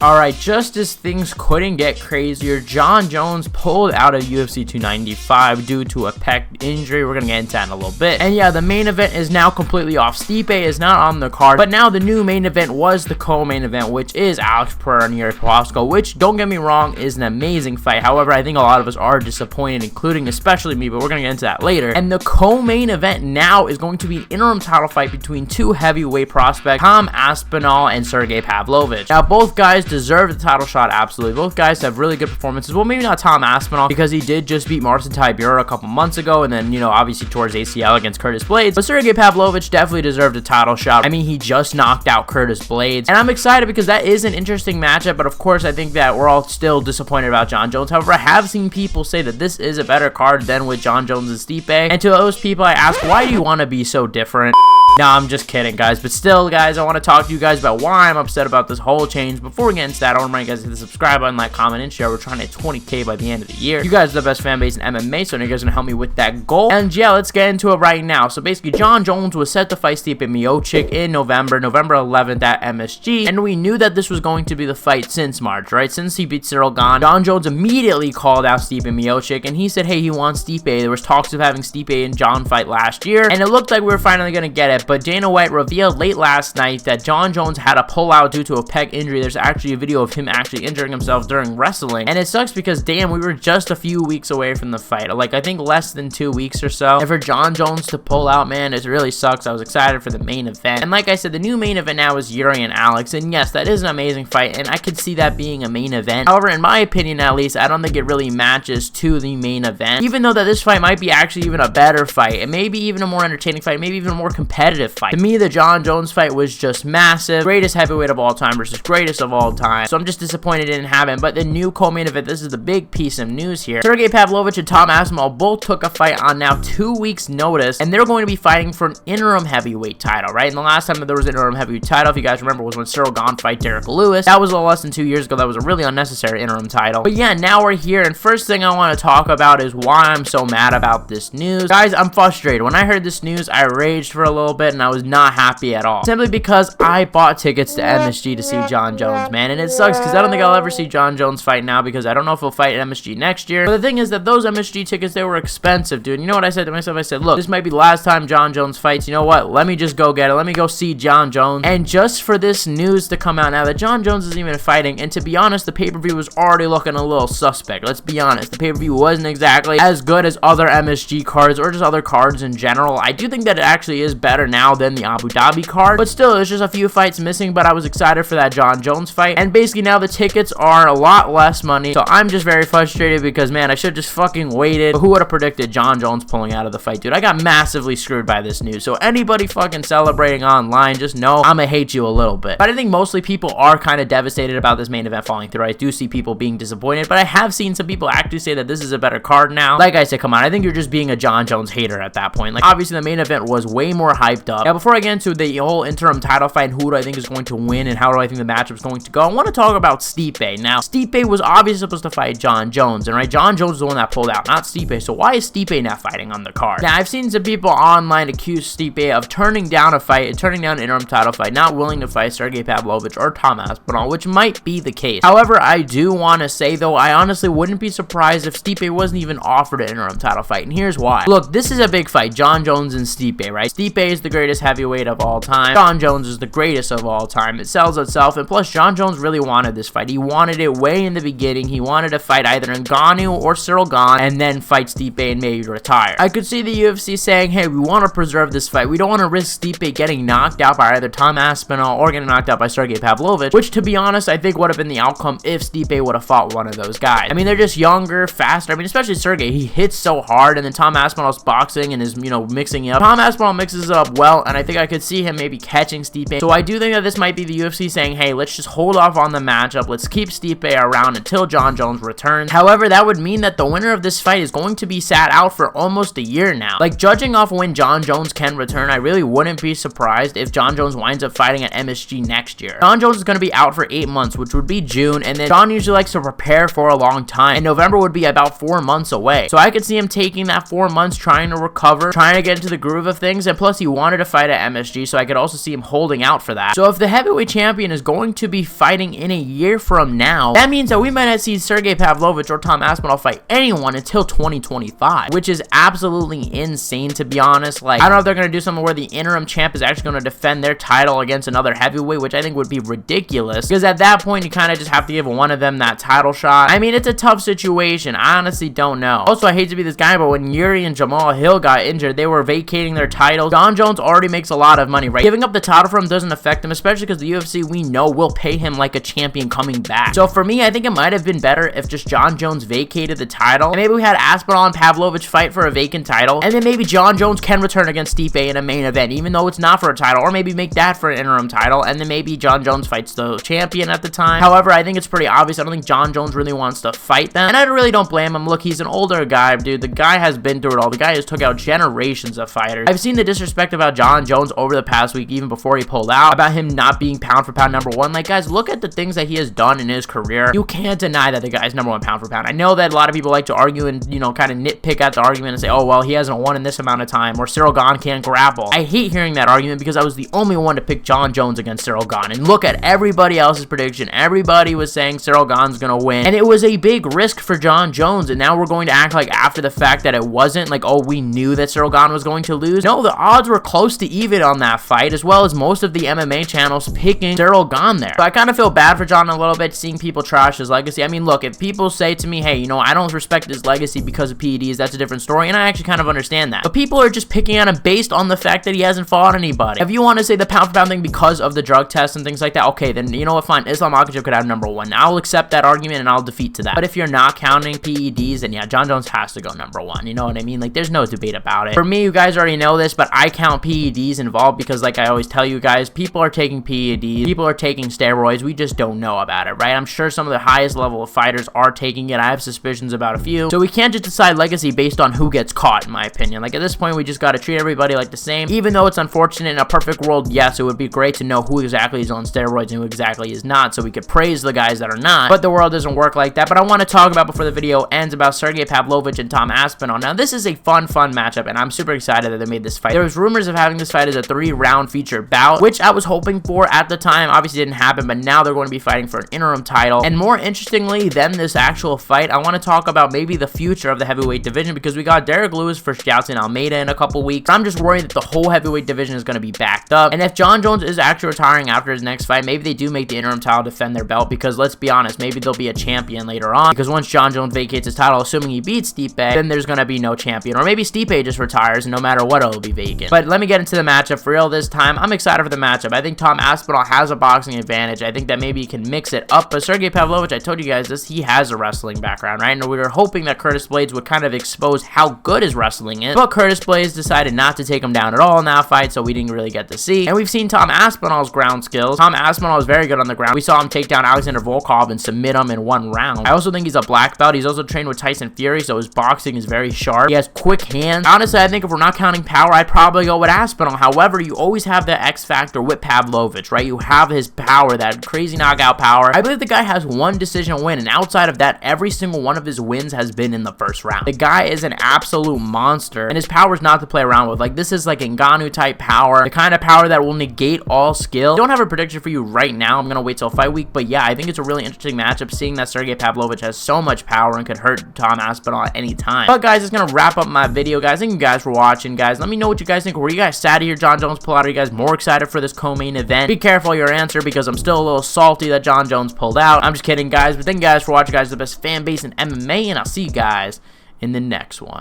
Alright, just as things couldn't get crazier, Jon Jones pulled out of UFC 295 due to a pec injury. We're gonna get into that in a little bit. And yeah, the main event is now completely off. Stipe is not on the card, but now the new main event was the co-main event, which is Alex Pereira and Yuri Prochazka, which, don't get me wrong, is an amazing fight. However, I think a lot of us are disappointed, including especially me, but we're gonna get into that later. And the co-main event now is going to be an interim title fight between two heavyweight prospects, Tom Aspinall and Sergei Pavlovich. Now, both guys deserve the title shot, absolutely. Both guys have really good performances. Well, maybe not Tom Aspinall, because he did just beat Marcin Tybura a couple months ago, and then, you know, obviously towards ACL against Curtis Blades. But Sergei Pavlovich definitely deserved a title shot. I mean, he just knocked out Curtis Blades, and I'm excited because that is an interesting matchup, but of course, I think that we're all still disappointed about Jon Jones. However, I have seen people say that this is a better card than with Jon Jones and Stipe, and to those people, I ask, why do you want to be so different? No, I'm just kidding, guys. But still, guys, I want to talk to you guys about why I'm upset about this whole change. Before we get into that, I want to remind you guys to hit the subscribe button, like, comment, and share. We're trying to hit 20K by the end of the year. You guys are the best fan base in MMA, so I know you guys are going to help me with that goal. And yeah, let's get into it right now. So basically, Jon Jones was set to fight Stipe Miocic in November 11th at MSG. And we knew that this was going to be the fight since March, right? Since he beat Cyril Gane, Jon Jones immediately called out Stipe Miocic, and he said, hey, he wants Stipe. There was talks of having Stipe and Jon fight last year, and it looked like we were finally going to get it, but Dana White revealed late last night that Jon Jones had a pullout due to a pec injury. There's actually a video of him actually injuring himself during wrestling, and it sucks because, damn, we were just a few weeks away from the fight, like I think less than 2 weeks or so, and for Jon Jones to pull out, man, it really sucks. I was excited for the main event, and like I said, the new main event now is Yuri and Alex, and yes, that is an amazing fight, and I could see that being a main event. However, in my opinion at least, I don't think it really matches to the main event, even though that this fight might be actually even a better fight, and maybe even a more entertaining fight, maybe even a more competitive fight. To me, the Jon Jones fight was just massive, greatest heavyweight of all time versus greatest of all time, so I'm just disappointed it didn't happen. But the new co-main event, this is the big piece of news here. Sergei Pavlovich and Tom Aspinall both took a fight on now 2 weeks notice, and they're going to be fighting for an interim heavyweight title, right? And the last time that there was an interim heavyweight title, if you guys remember, was when Cyril Gane fight Derek Lewis. That was a little less than 2 years ago. That was a really unnecessary interim title. But yeah, now we're here, and first thing I want to talk about is why I'm so mad about this news. Guys, I'm frustrated. When I heard this news, I raged for a little bit, and I was not happy at all. Simply because I bought tickets to MSG to see Jon Jones, man, and it sucks because I don't think I'll ever see Jon Jones fight now because I don't know if he'll fight at MSG next year. But the thing is that those MSG tickets, they were expensive, dude. And you know what I said to myself? I said, look, this might be the last time Jon Jones fights. You know what? Let me just go get it. Let me go see Jon Jones. And just for this news to come out now that Jon Jones isn't even fighting, and to be honest, the pay-per-view was already looking a little suspect. Let's be honest. The pay-per-view wasn't exactly as good as other MSG cards or just other cards in general. I do think that it actually is better now than the Abu Dhabi card, but still, there's just a few fights missing, but I was excited for that Jon Jones fight, and basically now the tickets are a lot less money, so I'm just very frustrated because, man, I should just fucking waited. But who would have predicted Jon Jones pulling out of the fight, dude? I got massively screwed by this news, so anybody fucking celebrating online, just know I'ma hate you a little bit. But I think mostly people are kind of devastated about this main event falling through. I do see people being disappointed, but I have seen some people actually say that this is a better card now. Like I said, come on, I think you're just being a Jon Jones hater at that point. Like, obviously the main event was way more hyped up. Now, before I get into the whole interim title fight and who do I think is going to win and how do I think the matchup is going to go, I want to talk about Stipe. Now, Stipe was obviously supposed to fight Jon Jones, and right, Jon Jones is the one that pulled out, not Stipe. So why is Stipe not fighting on the card? Now, I've seen some people online accuse Stipe of turning down a fight and turning down an interim title fight, not willing to fight Sergei Pavlovich or Tom Aspinall, which might be the case. However, I do want to say, though, I honestly wouldn't be surprised if Stipe wasn't even offered an interim title fight, and here's why. Look, this is a big fight, Jon Jones and Stipe, right? Stipe is the greatest heavyweight of all time. Jon Jones is the greatest of all time. It sells itself, and plus, Jon Jones really wanted this fight. He wanted it way in the beginning. He wanted to fight either Ngannou or Cyril Gane, and then fight Stipe and maybe retire. I could see the UFC saying, hey, we want to preserve this fight. We don't want to risk Stipe getting knocked out by either Tom Aspinall or getting knocked out by Sergei Pavlovich, which, to be honest, I think would have been the outcome if Stipe would have fought one of those guys. I mean, they're just younger, faster. I mean, especially Sergei. He hits so hard, and then Tom Aspinall's boxing and is, you know, mixing it up. Tom Aspinall mixes it up well, and I think I could see him maybe catching Stipe. So I do think that this might be the UFC saying, hey, let's just hold off on the matchup. Let's keep Stipe around until Jon Jones returns. However, that would mean that the winner of this fight is going to be sat out for almost a year now. Like, judging off when Jon Jones can return, I really wouldn't be surprised if Jon Jones winds up fighting at MSG next year. Jon Jones is going to be out for 8 months, which would be June, and then Jon usually likes to prepare for a long time, and November would be about 4 months away. So I could see him taking that 4 months, trying to recover, trying to get into the groove of things, and plus he wanted to fight at MSG, so I could also see him holding out for that. So if the heavyweight champion is going to be fighting fighting in a year from now, that means that we might not see Sergei Pavlovich or Tom Aspinall fight anyone until 2025, which is absolutely insane, to be honest. Like, I don't know if they're going to do something where the interim champ is actually going to defend their title against another heavyweight, which I think would be ridiculous, because at that point, you kind of just have to give one of them that title shot. I mean, it's a tough situation. I honestly don't know. Also, I hate to be this guy, but when Yuri and Jamal Hill got injured, they were vacating their titles. Jon Jones already makes a lot of money, right? Giving up the title for him doesn't affect him, especially because the UFC, we know, will pay him like a champion coming back. So for me, I think it might have been better if just Jon Jones vacated the title, and maybe we had Aspinall and Pavlovich fight for a vacant title, and then maybe Jon Jones can return against Stipe in a main event, even though it's not for a title, or maybe make that for an interim title, and then maybe Jon Jones fights the champion at the time. However, I think it's pretty obvious. I don't think Jon Jones really wants to fight them, and I really don't blame him. Look, he's an older guy, dude. The guy has been through it all. The guy has took out generations of fighters. I've seen the disrespect about Jon Jones over the past week, even before he pulled out, about him not being pound for pound number one. Like, guys, look at the things that he has done in his career. You can't deny that the guy's number one pound for pound. I know that a lot of people like to argue and, you know, kind of nitpick at the argument and say, oh, well, he hasn't won in this amount of time, or Cyril Gane can't grapple. I hate hearing that argument because I was the only one to pick Jon Jones against Cyril Gane. And look at everybody else's prediction. Everybody was saying Cyril Gane's gonna win, and it was a big risk for Jon Jones, and now we're going to act like after the fact that it wasn't, like, oh, we knew that Cyril Gane was going to lose. No, the odds were close to even on that fight, as well as most of the MMA channels picking Cyril Gane there. So I kind of feel bad for Jon a little bit, seeing people trash his legacy. I mean, look, if people say to me, hey, you know, I don't respect his legacy because of PEDs, that's a different story, and I actually kind of understand that. But people are just picking on him based on the fact that he hasn't fought anybody. If you want to say the pound for pound thing because of the drug tests and things like that, okay, then you know what, fine, Islam Makhachev could have number one. I'll accept that argument and I'll defeat to that. But if you're not counting PEDs, then yeah, Jon Jones has to go number one. You know what I mean? Like, there's no debate about it. For me, you guys already know this, but I count PEDs involved because, like I always tell you guys, people are taking PEDs, people are taking steroids, we just don't know about it, right? I'm sure some of the highest level of fighters are taking it. I have suspicions about a few. So we can't just decide legacy based on who gets caught, in my opinion. Like, at this point, we just got to treat everybody like the same. Even though it's unfortunate, in a perfect world, yes, it would be great to know who exactly is on steroids and who exactly is not, so we could praise the guys that are not. But the world doesn't work like that. But I want to talk about, before the video ends, about Sergei Pavlovich and Tom Aspinall. Now, this is a fun matchup, and I'm super excited that they made this fight. There was rumors of having this fight as a 3-round feature bout, which I was hoping for at the time. Obviously, didn't happen, but now they're going to be fighting for an interim title. And more interestingly than this actual fight, I want to talk about maybe the future of the heavyweight division, because we got Derek Lewis for Jailton Almeida in a couple weeks. I'm just worried that the whole heavyweight division is going to be backed up. And if Jon Jones is actually retiring after his next fight, maybe they do make the interim title defend their belt, because let's be honest, maybe there'll be a champion later on, because once Jon Jones vacates his title, assuming he beats Stipe, then there's going to be no champion. Or maybe Stipe just retires and no matter what, it'll be vacant. But let me get into the matchup for real this time. I'm excited for the matchup. I think Tom Aspinall has a boxing advantage. I think that maybe he can mix it up. But Sergei Pavlovich, I told you guys this, he has a wrestling background, right? And we were hoping that Curtis Blaydes would kind of expose how good his wrestling is. But Curtis Blaydes decided not to take him down at all in that fight, so we didn't really get to see. And we've seen Tom Aspinall's ground skills. Tom Aspinall is very good on the ground. We saw him take down Alexander Volkov and submit him in 1 round. I also think he's a black belt. He's also trained with Tyson Fury, so his boxing is very sharp. He has quick hands. Honestly, I think if we're not counting power, I'd probably go with Aspinall. However, you always have the X factor with Pavlovich, right? You have his power, that crazy knockout power. I believe the guy has 1 decision win, and outside of that, every single one of his wins has been in the first round. The guy is an absolute monster, and his power is not to play around with. Like, this is like Ngannou type power, the kind of power that will negate all skill. I don't have a prediction for you right now. I'm gonna wait till fight week, but yeah, I think it's a really interesting matchup, seeing that Sergei Pavlovich has so much power and could hurt Tom Aspinall at any time. But guys, it's gonna wrap up my video, guys. Thank you guys for watching, guys. Let me know what you guys think. Were you guys sad to hear Jon Jones pull out? Are you guys more excited for this co-main event? Be careful your answer, because I'm still a little salty that Jon Jones pulled out. I'm just kidding, guys. But thank you guys for watching, guys. The best fan base in MMA, and I'll see you guys in the next one.